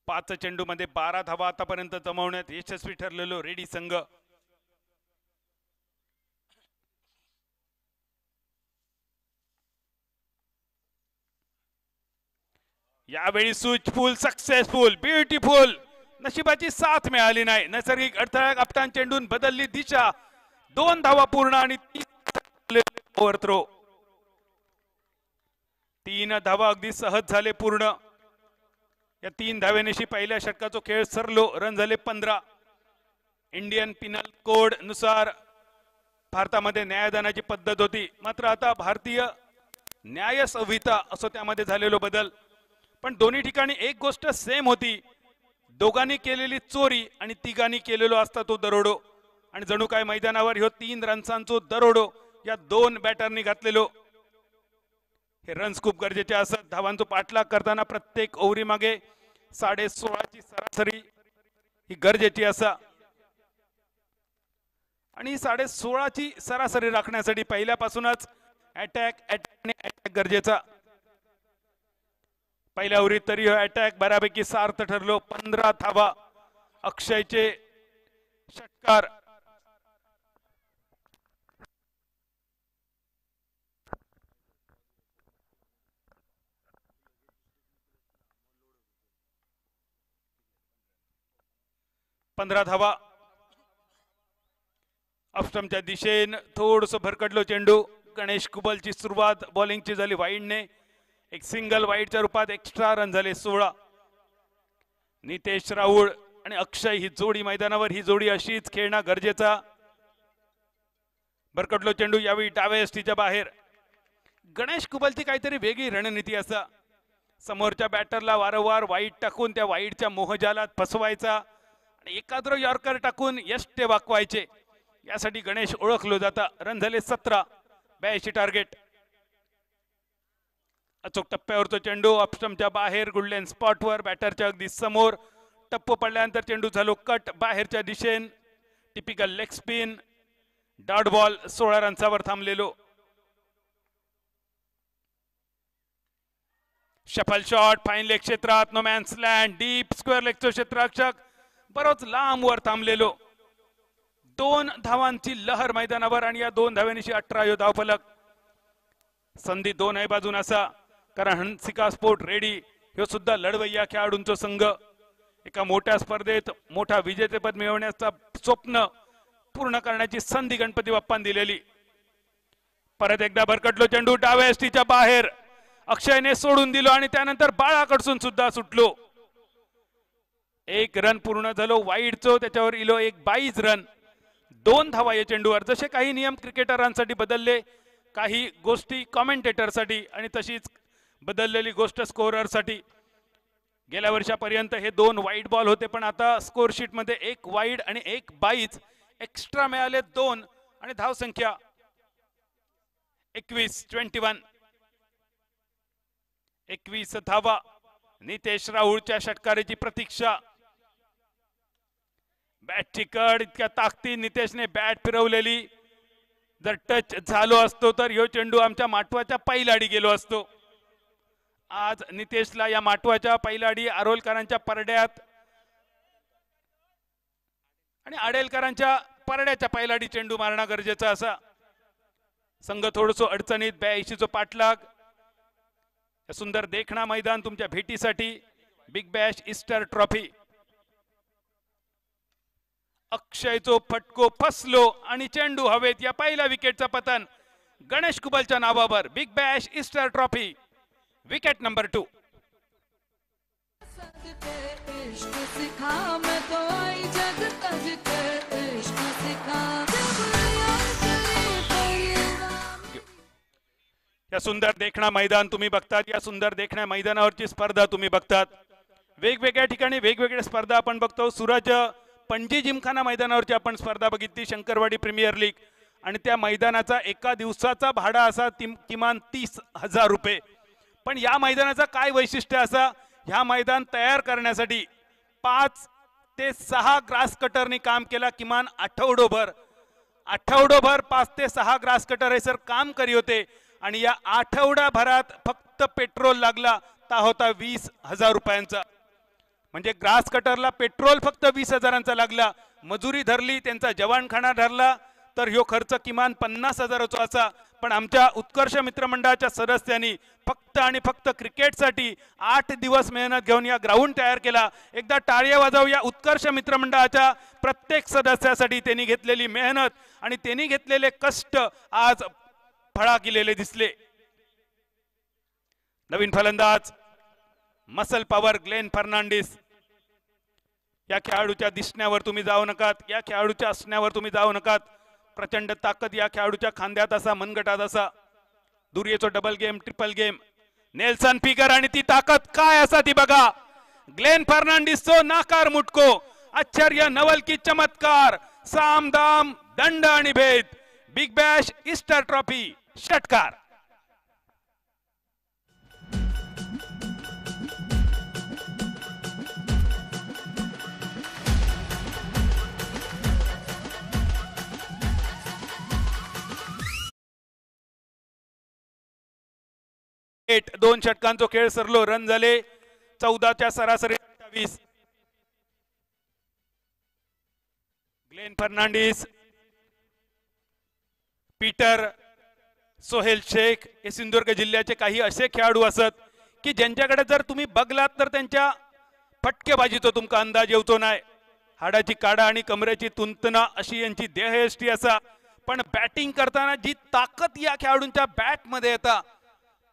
5 चेंडूमध्ये 12 धावा आतापर्यंत जमवण्यात यशस्वी ठरलेलो रेडी संघ। यावेळी स्विचफुल सक्सेसफुल ब्युटिफुल, नशिबाची साथ मिळाली नाही, नैसर्गिक अडथळा कप्तान चेंडून बदलली दिशा, 2 धावा पूर्ण आणि 3 ओव्हरथ्रो। 3 धावा अगदी सहज झाले पूर्ण। या 3 धावेनिशी पहिल्या षटकाचा खेळ सरलो, रन झाले 15। इंडियन पिनल कोड नुसार भारतामध्ये न्यायदानाची पद्धत होती, मात्र आता भारतीय न्याय संहिता असो त्यामध्ये झालेलो बदल। पण दोन्ही ठिकाणी एक गोष्ट सेम होती, दोघांनी केलेली चोरी आणि तिघांनी केलेलो असता तो दरोडो, आणि जणू काय मैदानावर ह्यो 3 रन्सांचो दरोडो या 2 बॅटरनी घातलेलो। हे रन्स खूप गरजेचे असत। धावांचो पाठलाग करताना प्रत्येक ओव्हरी मागे 16.5 ची सरासरी ही गरजेची असा, आणि 16.5 ची सरासरी राखण्यासाठी पहिल्यापासूनच अटॅक गरजेचा। पहिल्या ओव्हरीत तरी अटॅक बऱ्यापैकी सार्थ ठरलो। 15 धावा अक्षयचे षटकार। धावा ऑफस्टंपच्या दिशेने थोडस भरकटलो चेंडू। गणेश कुबलची सुरुवात बॉलिंगची झाली वाईडने, एक सिंगल वाईडच्या रूपात एक्स्ट्रा रन झाले 16। नितेश राहुल आणि अक्षय ही जोडी मैदानावर, ही जोडी अशीच खेळणं गरजेचा। भरकटलो चेंडू यावेळी डाव्या यष्टीच्या बाहेर। गणेश कुबलची काहीतरी वेगळी रणनीती असा, समोरच्या बॅटरला वारंवार वाईड टाकून त्या वाईडच्या मोहजालात फसवायचा आणि एकाद्र यॉर्कर टाकून यष्टे वाकवायचे, यासाठी गणेश ओळखलो जाता। रन झाले 17, 82 टार्गेट। अचूक टप्प्यावरचा चेंडू ऑफस्टंपच्या बाहेर, गुडलेन स्पॉटवर, बॅटरच्या अगदी समोर। टप्प पडल्यानंतर चेंडू झालो कट बाहेरच्या दिशेन, typical leg spin, dot ball. 16 रन्सावर थांबलेलो। शफल शॉट फाईन लेग क्षेत्रात, no man's land, deep square लेगचं क्षेत्ररक्षक बरोच लांब वर थांबलेलो। 2 धावांची लहर मैदानावर आणि या 2 धाव्यांशी 18 धावफलक। संधी 2 बाजून असा, कारण हंसिका स्पोर्ट रेडी ह्यो सुद्धा लढवय्या खेळाडूंचा संघ। एका मोठ्या स्पर्धेत मोठा विजेतेपद मिळवण्याचा स्वप्न पूर्ण करण्याची संधी गणपती बाप्पांनी दिलेली। परत एकदा भरकटलो चेंडू डाव्या यष्टीच्या बाहेर, अक्षयने सोडून दिलो आणि त्यानंतर बाळाकडसून सुद्धा सुटलो। 1 रन पूर्ण झालो वाईडचो, त्याच्यावर इलो एक 22 रन, 2 धावा या चेंडूवर। जसे काही नियम क्रिकेटरांसाठी बदलले, काही गोष्टी कॉमेंटेटरसाठी आणि तशीच बदललेली गोष्ट स्कोररसाठी। गेल्या वर्षापर्यंत हे 2 वाईड बॉल होते, पण आता स्कोर शीट मध्ये 1 वाईड आणि 1 22 एक्स्ट्रा मिळाले 2, आणि धाव संख्या 21 धावा। नितेश राहुलच्या षटकाराची प्रतीक्षा। बॅटची कड, इतक्या ताकदी नितेशने बॅट फिरवलेली, जर टच झालो असतो तर ह्यो चेंडू आमच्या माटवाच्या पैलाडी गेलो असतो। आज नितेशला या माटवाच्या पैलाडी आरोलकरांच्या परड्यात आणि आडेलकरांच्या परड्याच्या पैलाडी चेंडू मारणं गरजेचं असा। संघ थोडसं अडचणीत, 82 पाठलाग। सुंदर देखणा मैदान तुमच्या भेटीसाठी, बिग बॅश ईस्टर ट्रॉफी। अक्षयचो फटको फसलो आणि चेंडू हवेत, या पहिल्या विकेटचा पतन गणेश कुबलच्या नावावर। Big Bash Easter trophy, wicket number 2। या सुंदर देखणा मैदान तुम्ही बघतात, या सुंदर देखण्या मैदानावरची स्पर्धा तुम्ही बघतात। वेगवेगळ्या ठिकाणी वेगवेगळ्या स्पर्धा आपण बघतो। सूरज पणजी जिमखाना मैदानावरची आपण स्पर्धा बघितली, शंकरवाडी प्रीमियर लीग, आणि त्या मैदानाचा एका दिवसाचा भाडा असा किमान 30,000 रुपये। पण या मैदानाचा काय वैशिष्ट्य असा, ह्या मैदान तयार करण्यासाठी 5 ते 6 ग्रास कटरनी काम केला, किमान आठवडोभर 5 ते 6 ग्रास कटर हे सर काम करी होते, आणि या आठवड्याभरात फक्त पेट्रोल लागला ता होता 20,000 रुपयांचा। म्हणजे ग्रास कटरला पेट्रोल फक्त 20,000चा लागला, मजुरी धरली, त्यांचा जवानखाना धरला तर ह्यो खर्च किमान 50,000चा असा. पण आमच्या उत्कर्ष मित्रमंडळाच्या सदस्यांनी फक्त आणि फक्त क्रिकेटसाठी 8 दिवस मेहनत घेऊन या ग्राउंड तयार केला. एकदा टाळ्या वाजवूया उत्कर्ष मित्रमंडळाच्या प्रत्येक सदस्यासाठी. त्यांनी घेतलेली मेहनत आणि त्यांनी घेतलेले कष्ट आज फळा गेलेले दिसले. नवीन फलंदाज मसल पॉवर ग्लेन फर्नांडिस. या खेळाडूच्या दिसण्यावर तुम्ही जाऊ नकात, या खेळाडूच्या असण्यावर तुम्ही जाऊ नकात. प्रचंड ताकद या खेळाडूच्या खांद्यात असा, मनगटात असा. दुर्येचो double game, triple game, Nelson figure आणि ती ताकद काय असा ती बघा. ग्लेन फर्नांडिसचो नाकार मुटको, आश्चर्य नवल की चमत्कार, साम दाम दंड आणि भेद. बिग बॅश ईस्टर ट्रॉफी षटकार. दोन षटकांचा खेळ सरलो. रन झाले 14च्या सरासरी 28. ग्लेन फर्नांडिस, पीटर, सोहेल शेख हे सिंधुदुर्ग जिल्ह्याचे काही असे खेळाडू असत की ज्यांच्याकडे जर तुम्ही बघलात तर त्यांच्या फटकेबाजीचो तुमका अंदाज येवचो नाही. हाडाची काडा आणि कमरेची तुंतना अशी यांची देहयष्टी असा. पण बॅटिंग करताना जी ताकद या खेळाडूंच्या बॅट मध्ये येता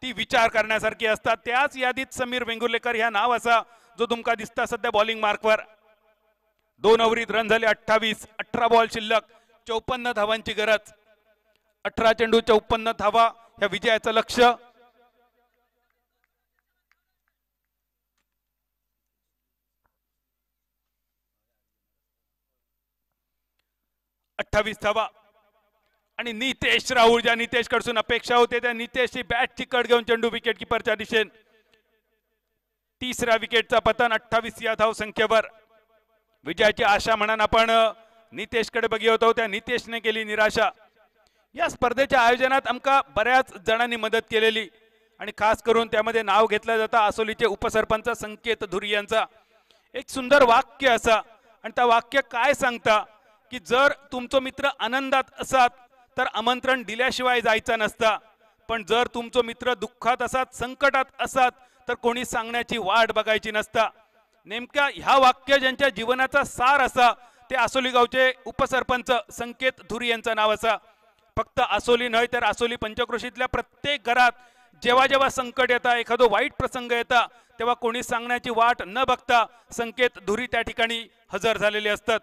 ती विचार करण्यासारखी असतात. त्याच यादीत समीर वेंगुर्लेकर ह्या नाव असा जो तुमका दिसता सध्या बॉलिंग मार्कवर. 2 ओव्हरीत रन झाले 28. 18 बॉल शिल्लक, 54 धावांची गरज. 18 चेंडू 54 धावा ह्या विजयाचं लक्ष. अठ्ठावीस धावा आणि नितेश राहुल, ज्या नितेश कडसून अपेक्षा होते त्या नितेशची बॅटची कड घेऊन चेंडू विकेट किपरच्या दिशेन. 3ऱ्या विकेटचा पतन 28 या धाव संख्येवर. विजयाची आशा म्हणून आपण नितेशकडे बघी होतो, त्या नितेशने केली निराशा. या स्पर्धेच्या आयोजनात आमका बऱ्याच जणांनी मदत केलेली आणि खास करून त्यामध्ये नाव घेतलं जातं आसोलीचे उपसरपंच संकेत धुरी यांचा. एक सुंदर वाक्य असा आणि त्या वाक्य काय सांगता की जर तुमचो मित्र आनंदात असत तर आमंत्रण दिल्याशिवाय जायचा नसता, पण जर तुमचो मित्र दुःखात असत, संकटात असत तर कोणी सांगण्याची वाट बघायची नसता. नेमका ह्या वाक्य ज्यांच्या जीवनाचा सार असा ते आसोली गावचे उपसरपंच संकेत धुरी यांचं नाव असा. फक्त आसोली नाही तर आसोली पंचक्रोशीतल्या प्रत्येक घरात जेव्हा जेव्हा संकट येता, एखादो वाईट प्रसंग येता तेव्हा कोणी सांगण्याची वाट न बघता संकेत धुरी त्या ठिकाणी हजर झालेले असतात.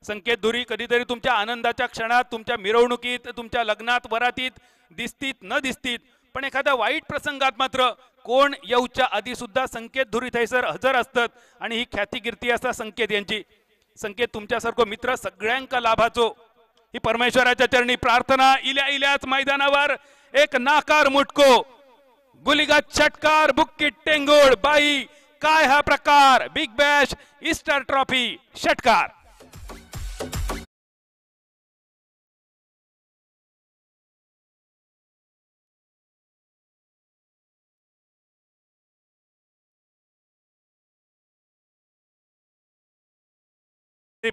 संकेत धुरी कधीतरी तुमच्या आनंदाच्या क्षणात, तुमच्या मिरवणुकीत, तुमच्या लग्नात, वरातीत दिसतीत न दिसतीत, पण एखाद्या वाईट प्रसंगात मात्र कोण येऊच्या आधी सुद्धा संकेत धुरी थैसर हजर असतात आणि ही ख्यातिकीर्ती असता संकेत यांची. संकेत तुमच्यासारखो मित्र सगळ्यांका लाभाचो ही परमेश्वराच्या चरणी प्रार्थना. इल्याच मैदानावर एक नाकार मुटको, गुलीगत षटकार, बुक्की टेंगोळ बाई. काय हा प्रकार. बिग बॅश ईस्टर ट्रॉफी षटकार.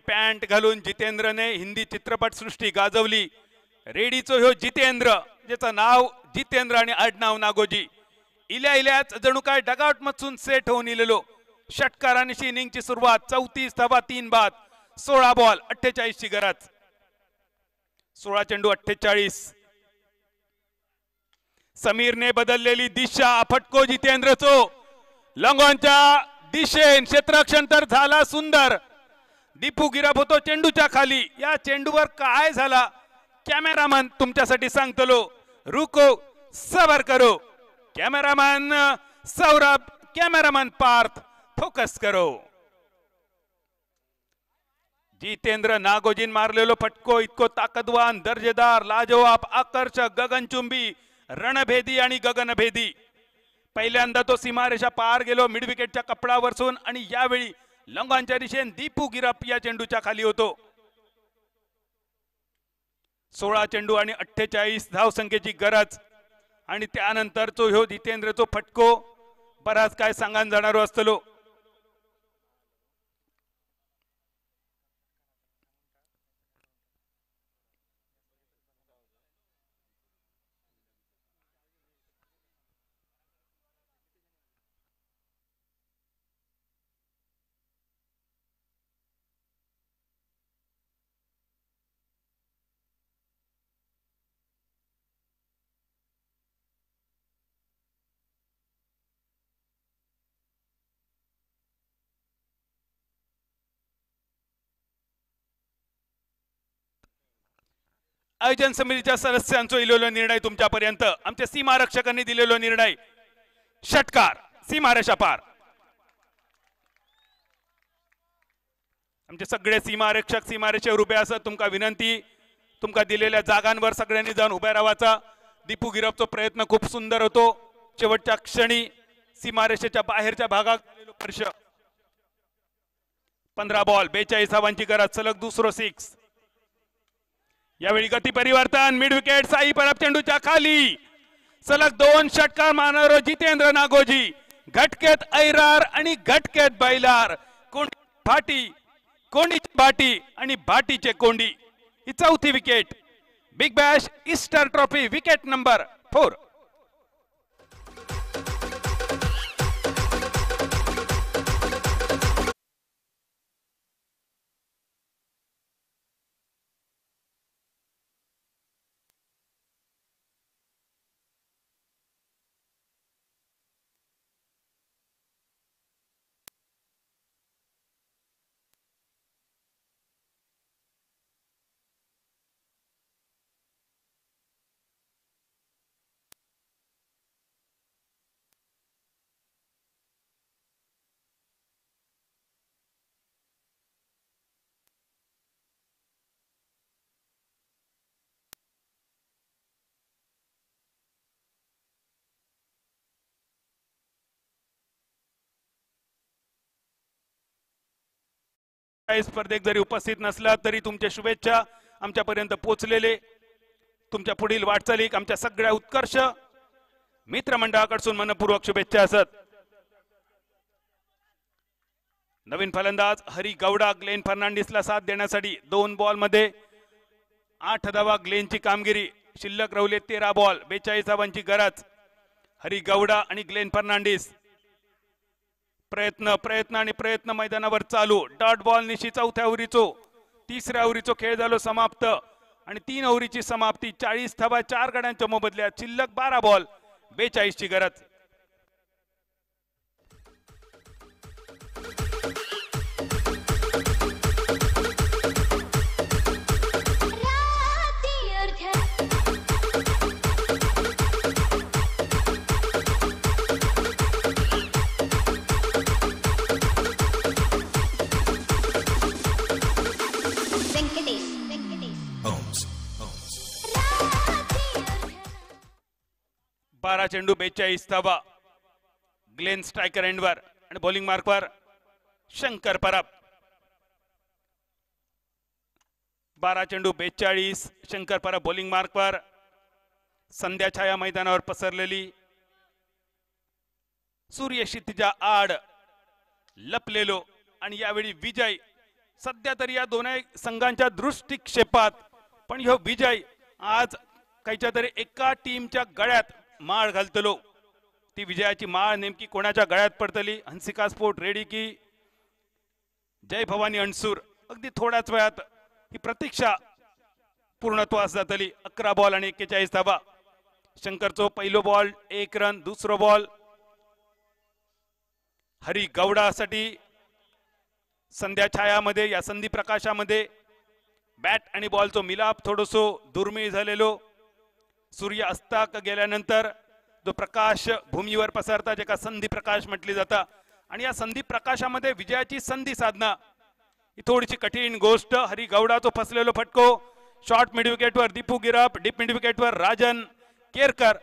पॅन्ट घालून जितेंद्रने हिंदी चित्रपट सृष्टी गाजवली. रेडीचो ह्यो जितेंद्र, ज्याचं नाव जितेंद्र आणि आडनाव नागोजी. इल्याच जणू काय डगआउट मधून सेट होऊन इलेलो. षटकारांची इनिंगची सुरुवात. 34 धावा 3 बाद, 16 बॉल 48 ची गरज. 16 चेंडू 48. समीरने बदललेली दिशा. फटको जितेंद्रचो लंगॉनच्या दिशेन. क्षेत्ररक्षण तर झाला सुंदर. दीपू गिराप होतो चेंडूच्या खाली. या चेंडूवर काय झाला कॅमेरामन तुमच्यासाठी सांगतलो. रुको सबर करो. Cameraman Saurabh, cameraman Parth, focus करो. जितेंद्र नागोजीन मारलेलो फटको इतको ताकदवान, दर्जेदार, लाजवाब, आकर्षक, गगनचुंबी, रणभेदी आणि गगनभेदी. पहिल्यांदा तो सीमारेषा पार गेलो मिड विकेटच्या कपडावरसून आणि यावेळी लंगांच्या दिशेने दीपू गिरप या चेंडूच्या खाली होतो. 16 चेंडू आणि 48 धाव संख्येची गरज आणि त्यानंतर तो ह्यो जितेंद्रचो फटको बराच काय सांगान जाणारो असतलो. आयोजन समितीच्या सदस्यांचो इलेलो निर्णय तुमच्यापर्यंत आमच्या सीमा रक्षकांनी दिलेलो निर्णय षटकार सीमारेषा पार. आमचे सगळे सीमारक्षक सीमारेषेवर उभे असत. तुमका विनंती तुमका दिलेल्या जागांवर सगळ्यांनी जाऊन उभे राहायचा. दीपू गिरपचा प्रयत्न खूप सुंदर होतो. शेवटच्या क्षणी सीमारेषेच्या बाहेरच्या भागात स्पर्श. 15 बॉल 42 धावांची गरज. सलग दुसरो 6. यावेळी गती परिवर्तन. मिड विकेट साई परब चेंडूच्या खाली. सलग 2 षटकार मारणारो जितेंद्र नागोजी. घटकेत ऐरार आणि घटकेत बैलार. कोंडी भाटी कोंडीची भाटी आणि भाटीचे कोंडी. ही चौथी wicket. Big Bash Easter trophy wicket number 4. स्पर्धेत जरी उपस्थित नसला तरी तुमच्या शुभेच्छा आमच्यापर्यंत पोहोचलेले. तुमच्या पुढील वाटचालीक आमच्या सगळ्या उत्कर्ष मित्रमंडळाकडून मनपूर्वक शुभेच्छा असत. नवीन फलंदाज हरी गौडा ग्लेन फर्नांडिसला साथ देण्यासाठी 2 बॉल मध्ये 8 धावा. ग्लेनची कामगिरी. शिल्लक राहिले 13 बॉल 42 धावांची गरज. हरी गौडा आणि ग्लेन फर्नांडिस प्रयत्न आणि प्रयत्न मैदानावर चालू. डॉट बॉल निशी चौथ्या ओव्हरीचो 3ऱ्या ओव्हरीचो खेळ झालो समाप्त आणि 3 ओव्हरीची समाप्ती. 40 धावा 4 गड्यांच्या मोबदल्यात. शिल्लक 12 बॉल 42 ची गरज. बारा चेंडू 42 धावा. ग्लेन स्ट्रायकर एंडवर आणि बॉलिंग मार्कवर शंकर परब. 12 चेंडू 42. शंकर परब बॉलिंग मार्कवर. संध्या छाया मैदानावर पसरलेली. सूर्य क्षितिजा आड लपलेलो आणि यावेळी विजय सध्या तरी या दोन्ही संघांच्या दृष्टिक्षेपात. पण ह्यो विजय आज काहीच्या तरी एका टीमच्या गळ्यात माळ घालतलो. ती विजयाची माळ नेमकी कोणाच्या गळ्यात पडतली. हंसिका स्पोर्ट रेडी की जय भवानी अणसूर. अगदी थोड्याच वेळात ही प्रतीक्षा पूर्णत्वास जातली. 11 बॉल आणि 41 धावा. शंकरचो पहिलो बॉल 1 रन. दुसरो बॉल हरी गौडासाठी. संध्या छायामध्ये या संधी प्रकाशामध्ये बॅट आणि बॉलचो मिलाप थोडसो दुर्मिळ झालेलो. सूर्य अस्ताक गेल्यानंतर जो प्रकाश भूमीवर पसरता ज्याका संधी प्रकाश म्हटली जाता आणि या संधी प्रकाशामध्ये विजयाची संधी साधना ही थोडीशी कठीण गोष्ट. हरी गौडाचो फसलेलो फटको. शॉर्ट मिड विकेटवर दीपू गिरप. डीप मिड विकेटवर राजन केरकर.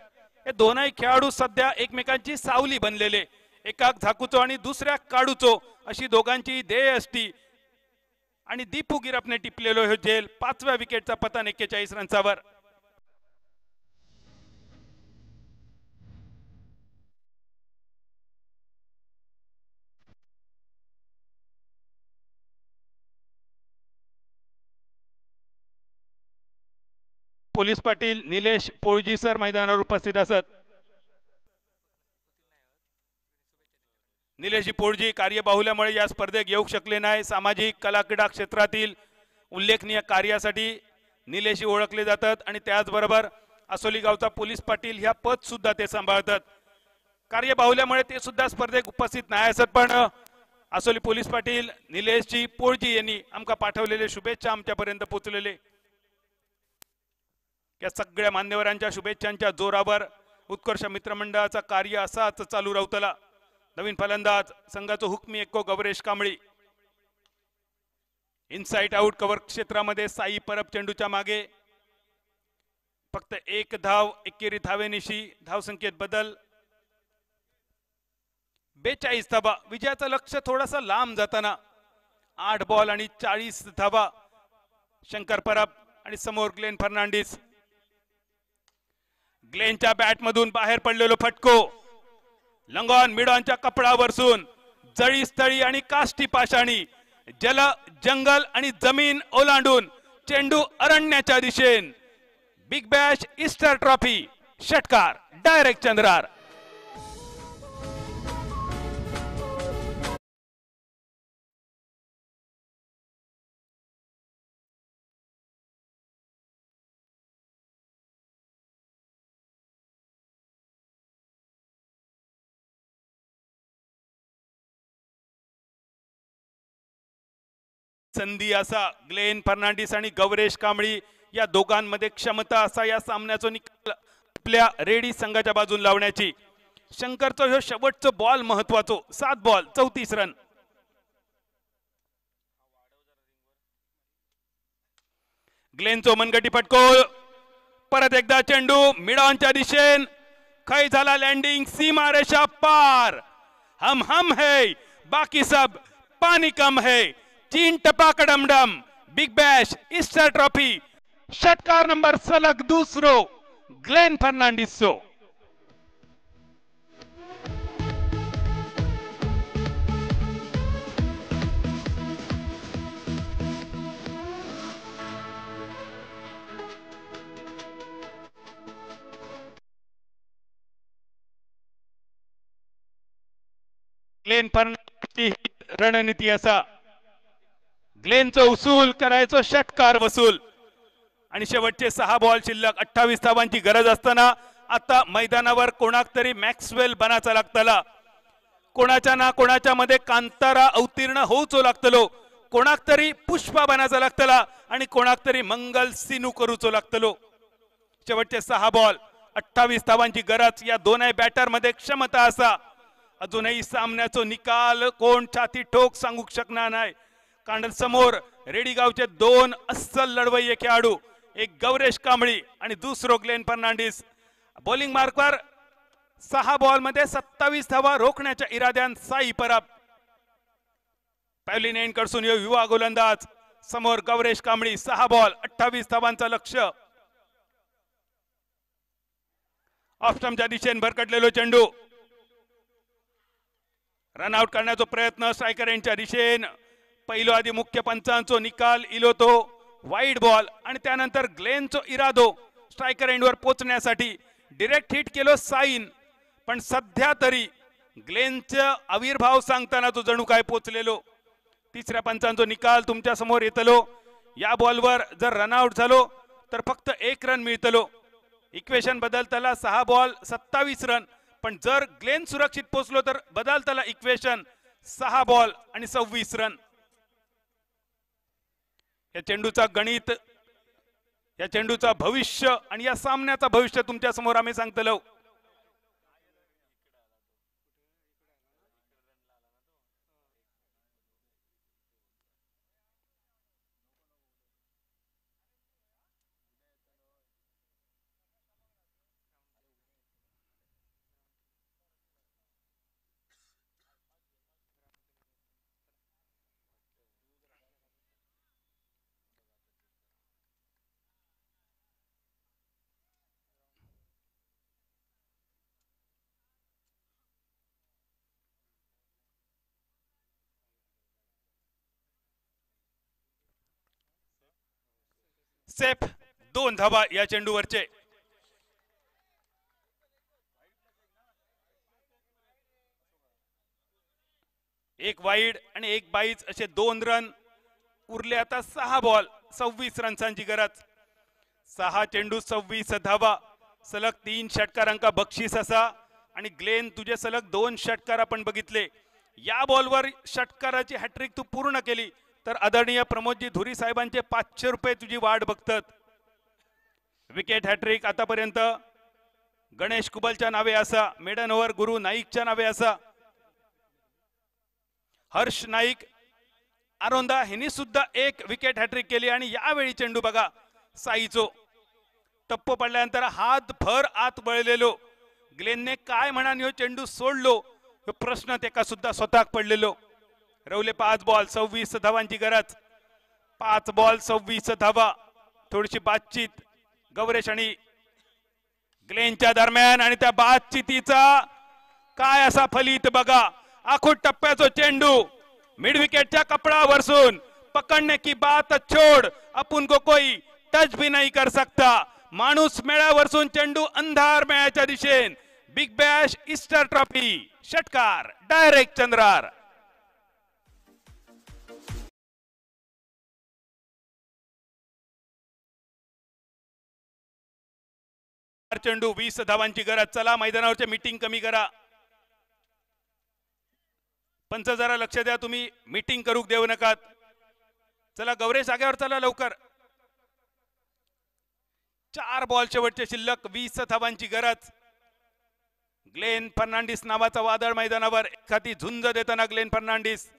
हे दोनही खेळाडू सध्या एकमेकांची सावली बनलेले. एकाक झाकूचो आणि दुसऱ्याक काढूचो अशी दोघांची ध्येय असती आणि दीपू गिरपने टिपलेलो हे झेल. 5व्या विकेटचा पतन 41 रन्सावर. पोलीस पाटील निलेश पोळजी सर मैदानावर उपस्थित असत. निलेशजी पोळजी कार्यबाहुल्यामुळे या स्पर्धेत येऊ शकले नाही. सामाजिक कला क्रीडा क्षेत्रातील उल्लेखनीय कार्यासाठी निलेशजी ओळखले जातात आणि त्याचबरोबर असोली गावचा पोलीस पाटील ह्या पद सुद्धा ते सांभाळतात. कार्यबाहुल्यामुळे ते सुद्धा स्पर्धेत उपस्थित नाही असत. पण असोली पोलीस पाटील निलेशजी पोळजी यांनी आमका पाठवलेले शुभेच्छा आमच्यापर्यंत पोहोचलेले. या सगळ्या मान्यवरांच्या शुभेच्छांच्या जोरावर उत्कर्ष मित्रमंडळाचा कार्य असाच चालू राहतला। नवीन फलंदाज संघाचा हुकमी एक्को Gauresh Kambli. Inside out cover क्षेत्रामध्ये साई परब चेंडूच्या मागे फक्त एक धाव एकेरी धावेनिशी धावसंख्येत बदल 42 धावा। विजयाचं लक्ष थोडासा लांब जाताना 8 बॉल आणि 40 धावा शंकर परब आणि समोर ग्लेन फर्नांडिस। ग्लेनच्या बॅट मधून बाहेर पडलेलो फटको लंगॉन मिडॉनच्या कपडावरसून जळी स्थळी आणि काष्टी पाषाणी जल जंगल आणि जमीन ओलांडून चेंडू अरण्याच्या दिशेन बिग बॅश ईस्टर ट्रॉफी षटकार डायरेक्ट चंद्रार। संधी असा ग्लेन फर्नांडिस आणि गौरेश कांबळी या दोघांमध्ये क्षमता असा या सामन्याचा निकाल आपल्या रेडी संघाच्या बाजून लावण्याची। शंकरचा ह्यो शेवटचा बॉल महत्वाचो 7 बॉल 34 रन। ग्लेनचो मनगटी फटको परत एकदा चेंडू मिडॉनच्या दिशेन खै झाला लँडिंग सीमा रेषा पार। हम है बाकी सब पानी कम है 3 टपा कडमडम बिग बॅश ईस्टर ट्रॉफी षटकार नंबर सलग दूसरो ग्लेन फर्नांडिसो। ग्लेन फर्नांडिसची रणनीती असा ग्लेनचं उसूल करायचं षटकार वसूल आणि शेवटचे 6 बॉल शिल्लक 28 धावांची गरज असताना आता मैदानावर कोणाक तरी मॅक्सवेल बनाचा लागतला। कोणाच्या ना कोणाच्या मध्ये कांतारा अवतीर्ण होऊचो लागतलो। कोणाक तरी पुष्पा बनाचा लागतला आणि कोणाक तरी मंगल सिनू करूचो लागतलो। शेवटचे 6 बॉल 28 धावांची गरज या दोन्ही बॅटर मध्ये क्षमता असा। अजूनही सामन्याचा निकाल कोण छाती ठोक सांगू शकणार नाही कारण समोर रेडी गावचे 2 अस्सल लढवय्ये खेळाडू एक गौरेश कांबळी आणि दुसरो ग्लेन फर्नांडिस बॉलिंग मार्कवर 6 बॉल मध्ये 27 धावा रोखण्याच्या इराद्यान साई परब पहिली नेन कडसून युवा गोलंदाज समोर गौरेश कांबळी 6 बॉल 28 धावांचा लक्ष। ऑफ स्टंपच्या दिशेने भरकटलेलो चेंडू रन आउट करण्याचा प्रयत्न स्ट्रायकर यांच्या दिशेने पहिलो आधी मुख्य पंचांचो निकाल इलो तो वाईड बॉल आणि त्यानंतर ग्लेनचो इरादो स्ट्रायकर एंडवर पोहोचण्यासाठी डायरेक्ट हिट केलो साईन पण सध्या तरी ग्लेनचा आविर्भाव सांगताना तो जणू काय पोहोचलेलो। तिसऱ्या पंचांचो निकाल तुमच्या समोर येतलो। या बॉलवर जर रन आउट झालो तर फक्त 1 रन मिळतलो। इक्वेशन बदलताना 6 बॉल 27 रन पण जर ग्लेन सुरक्षित पोहोचलो तर बदलताना इक्वेशन 6 बॉल आणि 26 रन। या चेंडूचा गणित या चेंडूचा भविष्य आणि या सामन्याचा भविष्य तुमच्या समोर आम्ही सांगतलो। सेफ 2 धावा या चेंडूवरचे। एक वाईड आणि एक बाईज असे 2 रन उरले। आता 6 बॉल 26 रन्सांची गरज। 6 चेंडू 26 धावा सलग 3 षटकारांका बक्षीस असा आणि ग्लेन तुझे सलग 2 षटकार आपण बघितले। या बॉलवर षटकाराची हॅट्रिक तू पूर्ण केली तर आदरणीय प्रमोदजी धुरी साहेबांचे 500 रुपये तुझी वाट बघतात। विकेट हॅट्रिक आतापर्यंत गणेश कुबलच्या नावे असा, मेडन ओव्हर गुरु नाईकच्या नावे असा, हर्ष नाईक आरोंदा हिने सुद्धा एक विकेट हॅट्रिक केली. आणि यावेळी चेंडू बघा साईचो टप्पो पडल्यानंतर हात भर आत बळलेलो ग्लेनने काय म्हणान ह्यो चेंडू सोडलो ह्यो प्रश्न तेका सुद्धा स्वतःक पडलेलो. रवले 5 बॉल 26 धावांची गरज, 5 बॉल 26 धावा. थोडीशी बातचीत गौरेश आणि ग्लेनच्या दरम्यान आणि त्या बातचीतीचा काय असा फलित बघा. आखूड टप्प्याचो चेंडू मिड विकेटच्या कपडा वरसून पकडने की बात छोड़, अपन को कोई टच भी नहीं कर सकता. माणूस मेळ्यावरसून चेंडू अंधार मेळ्याच्या दिशेन. बिग बॅश ईस्टर ट्रॉफी षटकार डायरेक्ट चंद्रार. चेंडू 20 धावांची गरज. चला मैदानावरची मीटिंग कमी करा. पंच जरा लक्ष द्या, तुम्ही मीटिंग करूक देऊ नका. चला गौरेश आग्यावर चला लवकर. 4 बॉल शेवटचे शिल्लक, 20 धावांची गरज. ग्लेन फर्नांडिस नावाचा वादळ मैदानावर. एखादी झुंज देताना ग्लेन फर्नांडिस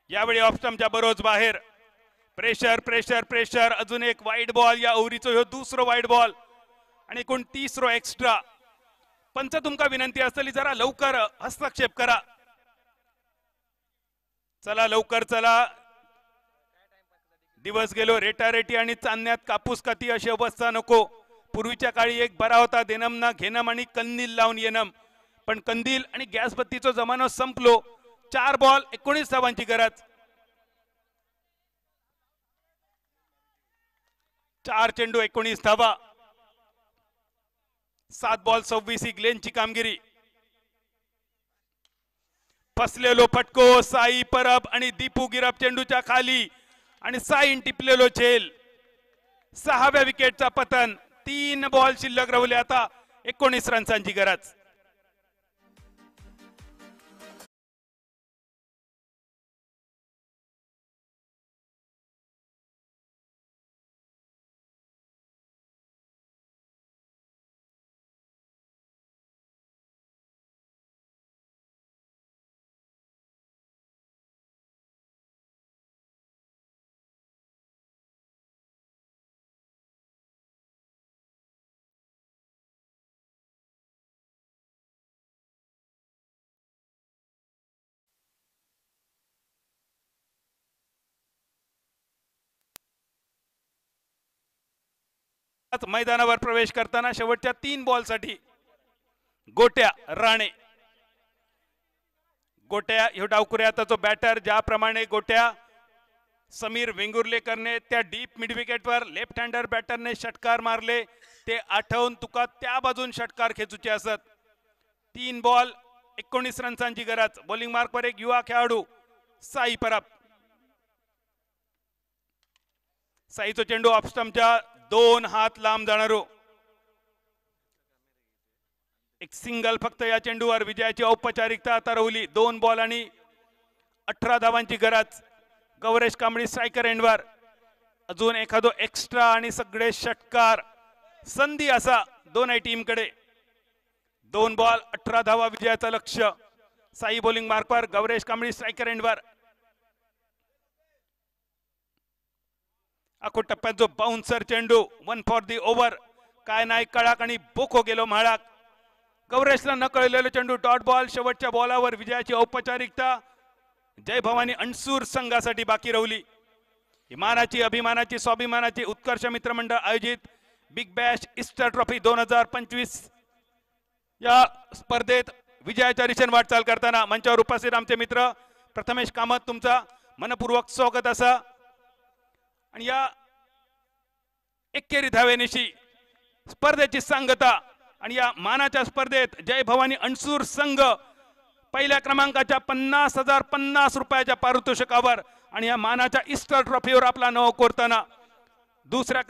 यावेळी ऑफस्टम्पच्या बरोज बाहेर. Pressure pressure pressure. अजून एक वाईड बॉल. या ओव्हरीचो ह्यो दुसरो वाईड बॉल आणि एकूण 30 एक्स्ट्रा. पंच तुमका विनंती असली जरा लवकर हस्तक्षेप करा. चला लवकर चला. दिवस गेलो. रेटारेटी आणि चांदण्यात कापूस काती अशी अवस्था नको. पूर्वीच्या काळी एक बरा होता, देनम ना घेनम आणि कंदील लावून येनम. पण कंदील आणि गॅस बत्तीचो जमानो संपलो. 4 बॉल 19 धावांची गरज. 4 चेंडू 19 धावा. 7 बॉल 26 ही ग्लेनची कामगिरी. फसलेलो फटको साई परब आणि दीपू गिरप चेंडूच्या खाली आणि साईन टिपलेलो झेल. 6व्या विकेटचा पतन. 3 बॉल शिल्लक राहिले. आता 19 रन्सांची गरज. मैदानावर प्रवेश करताना शेवटच्या 3 बॉल साठी गोट्या राणे. गोट्या ह्यो डावकुऱ्या आता जो बॅटर ज्याप्रमाणे गोट्या समीर वेंगुर्लेकरने त्या डीप मिड विकेटवर लेफ्ट हँडर बॅटरने षटकार मारले ते आठवून तुका त्या बाजून षटकार खेचूचे असत. 3 बॉल 19 रन्सांची गरज. बॉलिंग मार्कवर एक युवा खेळाडू साई परब. साईचो चेंडू ऑफस्टम्पच्या 2 हात लांब जाणारो. एक सिंगल फक्त या चेंडूवर. विजयाची औपचारिकता आता रवली. 2 बॉल आणि 18 धावांची गरज. गौरेश कांबळी स्ट्रायकर एंडवर. अजून एखादो एक्स्ट्रा आणि सगळे षटकार. संधी असा दोनही टीम कडे. 2 बॉल 18 धावा विजयाचं लक्ष्य. साई बॉलिंग मार्कवर. गौरेश कांबळी स्ट्रायकर एंडवर. आखो टप्प्यात जो बाउन्सर चेंडू 1 फॉर दी ओव्हर. काय नाही कळाक आणि बोखो गेलो म्हाळाक. गौरेशला न कळलेलो चेंडू डॉट बॉल. शेवटच्या बॉलावर विजयाची औपचारिकता जय भवानी अणसूर संघासाठी बाकी राहिली. मानाची अभिमानाची स्वाभिमानाची उत्कर्ष मित्रमंडळ आयोजित बिग बॅश ईस्टर ट्रॉफी 2025 या स्पर्धेत विजयाच्या दिशेने वाटचाल करताना मंचावर उपस्थित आमचे मित्र प्रथमेश कामत तुमचा मनपूर्वक स्वागत असा. आणि या एकेरी धावेनिशी स्पर्धेची सांगता आणि या मानाच्या स्पर्धेत जय भवानी अणसूर संघ पहिल्या क्रमांकाच्या 50,050 रुपयाच्या पारितोषिकावर आणि या मानाच्या ईस्टर ट्रॉफीवर आपला नाव कोरताना दुसऱ्या